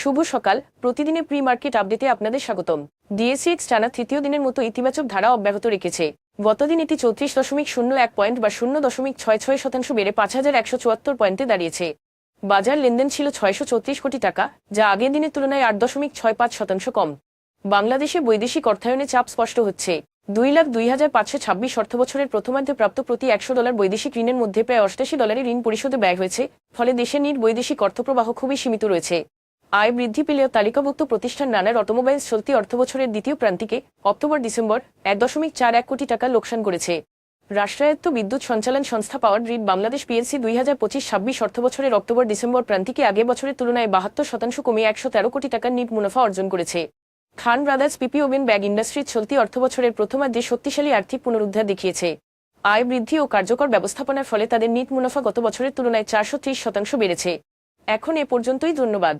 শুভ সকাল। প্রতিদিনের pre market আপডেটে আপনাদের স্বাগতম। ডিএসইএক্স টানা তৃতীয় দিনের মতো ইতিবাচক ধারা অব্যাহত রেখেছে। গতদিন এটি 34.01 পয়েন্ট বা 0.66% বেড়ে 5174 পয়েন্টে দাঁড়িয়েছে। বাজার লেনদেন ছিল 634 কোটি টাকা, যা আগের দিনের তুলনায় 8.65% কম। বাংলাদেশে বৈদেশিক অর্থায়নে চাপ স্পষ্ট হচ্ছে। 2,02,526 অর্থবছরের প্রথমার্ধে প্রাপ্ত প্রতি $100 বৈদেশিক ঋণের মধ্যে প্রায় $88 ঋণ পরিশোধে ব্যয় হয়েছে, ফলে দেশের নিট বৈদেশিক অর্থপ্রবাহ খুবই সীমিত রয়েছে। আয় বৃদ্ধি পেলেও তালিকাভুক্ত প্রতিষ্ঠান নানার অটোমোবাইলস চলতি অর্থবছরের দ্বিতীয় প্রান্তিকে অক্টোবর-ডিসেম্বর 1.41 কোটি টাকা লোকসান করেছে। রাষ্ট্রায়ত্ত বিদ্যুৎ সঞ্চালন সংস্থা পাওয়ার গ্রিড বাংলাদেশ পিএলসি 2025-26 অর্থবছরের অক্টোবর-ডিসেম্বর প্রান্তিকে আগের বছরের তুলনায় 72% কমিয়ে 113 কোটি টাকার নিট মুনাফা অর্জন করেছে। খান ব্রাদার্স পিপি ওভেন ব্যাগ ইন্ডাস্ট্রিজ চলতি অর্থবছরের প্রথমার্ধে শক্তিশালী আর্থিক পুনরুদ্ধার দেখিয়েছে। আয় বৃদ্ধি ও কার্যকর ব্যবস্থাপনার ফলে তাদের নিট মুনাফা গত বছরের তুলনায় 430% বেড়েছে। এখন এ পর্যন্তই, ধন্যবাদ।